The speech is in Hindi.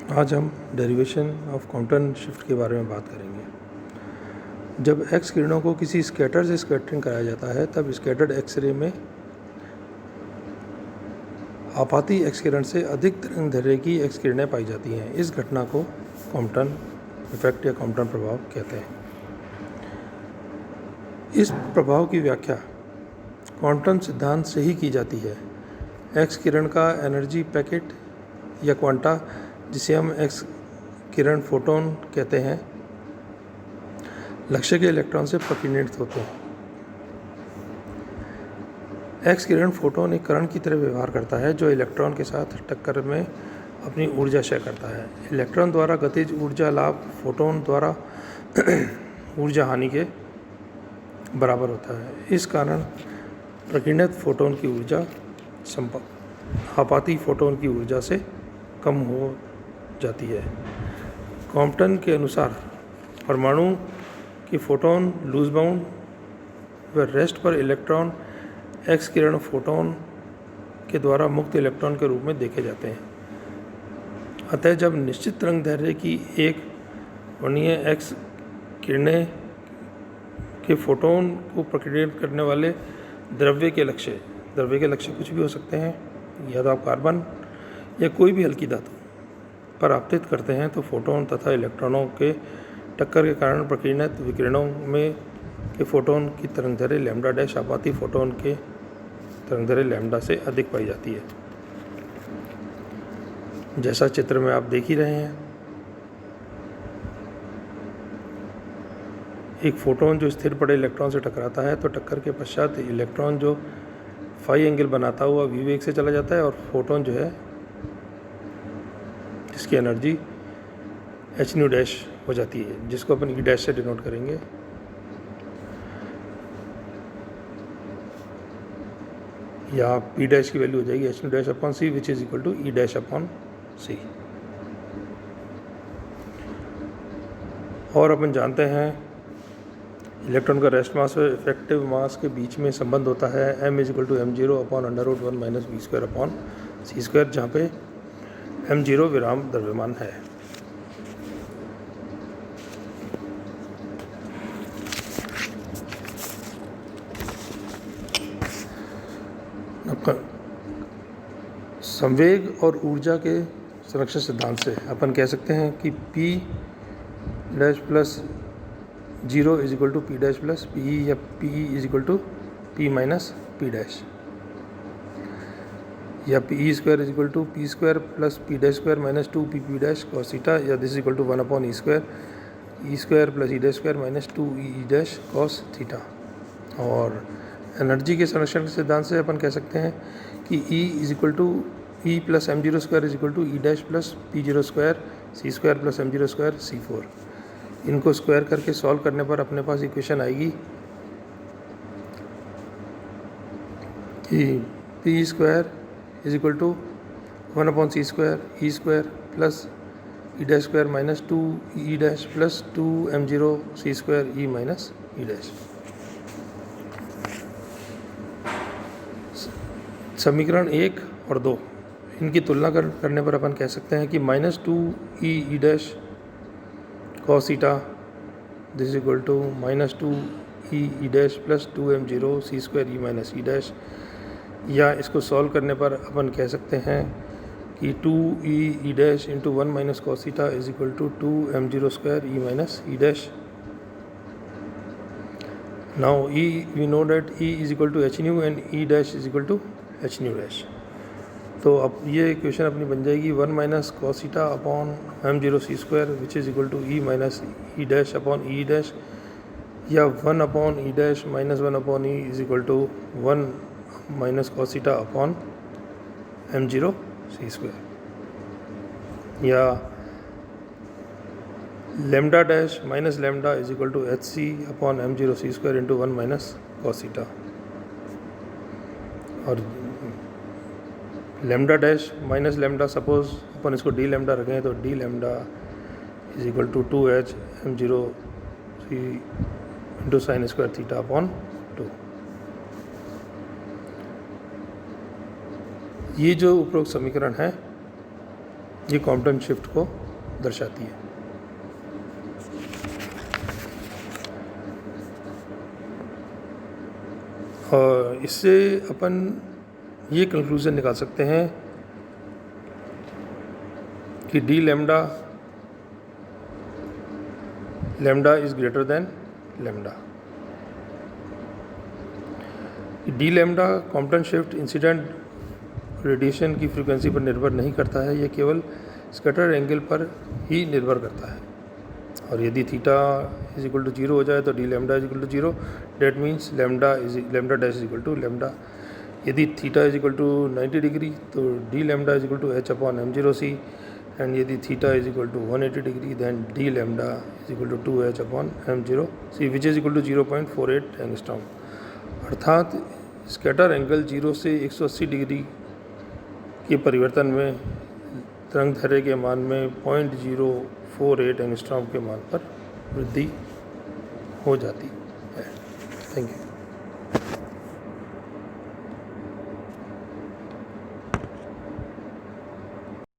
आज हम डेरिवेशन ऑफ क्वांटम शिफ्ट के बारे में बात करेंगे। जब एक्स किरणों को किसी स्कैटर से स्कैटरिंग कराया जाता है तब स्कैटर्ड एक्सरे में आपाती एक्स किरण से अधिक तरंगदैर्घ्य की एक्स किरणें पाई जाती हैं। इस घटना को क्वांटम इफेक्ट या क्वांटम प्रभाव कहते हैं। इस प्रभाव की व्याख्या क्वांटम सिद्धांत से ही की जाती है। एक्स किरण का एनर्जी पैकेट या क्वांटा, जिसे हम एक्स किरण फोटोन कहते हैं, लक्ष्य के इलेक्ट्रॉन से प्रकीर्णित होते हैं। एक्स किरण फोटोन एक कण की तरह व्यवहार करता है जो इलेक्ट्रॉन के साथ टक्कर में अपनी ऊर्जा क्षय करता है। इलेक्ट्रॉन द्वारा गतिज ऊर्जा लाभ फोटोन द्वारा ऊर्जा हानि के बराबर होता है। इस कारण प्रकीर्णित फोटोन की ऊर्जा आपाती फोटोन की ऊर्जा से कम हो जाती है। कॉम्पटन के अनुसार परमाणु के फोटोन लूज बाउंड व रेस्ट पर इलेक्ट्रॉन एक्स किरण फोटोन के द्वारा मुक्त इलेक्ट्रॉन के रूप में देखे जाते हैं। अतः जब निश्चित तरंगदैर्घ्य की एक वर्णीय एक्स किरणें के फोटोन को प्रकीर्णित करने वाले द्रव्य के लक्ष्य कुछ भी हो सकते हैं, या तो आप कार्बन या कोई भी हल्की धातु पर आपतित करते हैं तो फोटोन तथा इलेक्ट्रॉनों के टक्कर के कारण प्रकीर्णित विकिरणों में के फोटोन की तरंगदैर्घ्य लैम्डा डैश आपाती फोटोन के तरंगदैर्घ्य लैम्डा से अधिक पाई जाती है। जैसा चित्र में आप देख ही रहे हैं, एक फोटोन जो स्थिर पड़े इलेक्ट्रॉन से टकराता है तो टक्कर के पश्चात इलेक्ट्रॉन जो फाई एंगल बनाता हुआ वी वेग से चला जाता है और फोटोन जो है जिसकी एनर्जी एच न्यू डैश हो जाती है, जिसको अपन ई डैश से डिनोट करेंगे। या पी डैश की वैल्यू हो जाएगी h nu dash upon c which is equal to E dash upon c. और अपन जानते हैं इलेक्ट्रॉन का रेस्ट मास और इफेक्टिव मास के बीच में संबंध होता है m is equal to m0 upon √1 minus v square upon C square, जहाँ पे m0 विराम द्रव्यमान है। संवेग और ऊर्जा के संरक्षण सिद्धांत से अपन कह सकते हैं कि p dash plus 0 is equal to p dash plus p, या p is equal to p minus p dash, या p square is equal to p square plus p dash square minus 2 p p dash cos theta, या this is equal to 1 upon E square plus E dash square minus 2 E dash cos theta. और एनर्जी के संरक्षण के सिद्धांत से अपन कह सकते हैं कि E is equal to E plus m0 square is equal to E dash plus p0 square C square plus m0 square c4। इनको स्क्वायर करके सॉल्व करने पर अपने पास इक्वेशन आएगी कि p square is equal to 1 upon C square E square plus E dash square minus 2 E dash plus 2 m0 C square E minus E dash. समीकरण 1 और 2 इनकी तुलना करने पर अपन कह सकते हैं कि minus 2 E dash cos theta this is equal to minus 2 E dash plus 2 m0 C square E minus E dash. या इसको सॉल्व करने पर अपन कह सकते हैं कि 2 E dash into 1 minus cos theta is equal to 2 m0 square E minus E dash. Now we know that E is equal to H nu and E dash is equal to H nu dash. तो अब ये इक्वेशन अपनी बन जाएगी 1 minus cos theta upon m0 C square which is equal to E minus E dash upon E dash, या 1 upon E dash minus 1 upon E is equal to 1 minus cos theta upon m0 C square, या lambda dash minus lambda is equal to h c upon m0 C square into 1 minus cos theta. और lambda dash minus lambda, suppose अपन इसको डी लेमडा रखें तो d lambda is equal to 2h m0 c into sine square theta upon 2। ये जो उपरोक्त समीकरण है ये कॉम्पटन शिफ्ट को दर्शाती है। और इससे अपन ये कंक्लूज़न निकाल सकते हैं कि D lambda is greater than lambda. D lambda Compton shift incident radiation की फ्रीक्वेंसी पर निर्भर नहीं करता है, यह केवल स्कैटर एंगल पर ही निर्भर करता है। और यदि थीटा इज इक्वल टू 0 हो जाए तो d lambda is equal to 0, that means lambda dash is equal to lambda. यदि theta is equal to 90 degree तो d lambda is equal to h upon m0c, and यदि theta is equal to 180 degree then d lambda is equal to 2h upon m0c which is equal to 0.48 angstrom. अर्थात स्कैटर एंगल 0 से 180 डिग्री के परिवर्तन में तरंगदैर्घ्य के मान में 0.048 एंगस्ट्रॉम के मान पर वृद्धि हो जाती है। Thank you.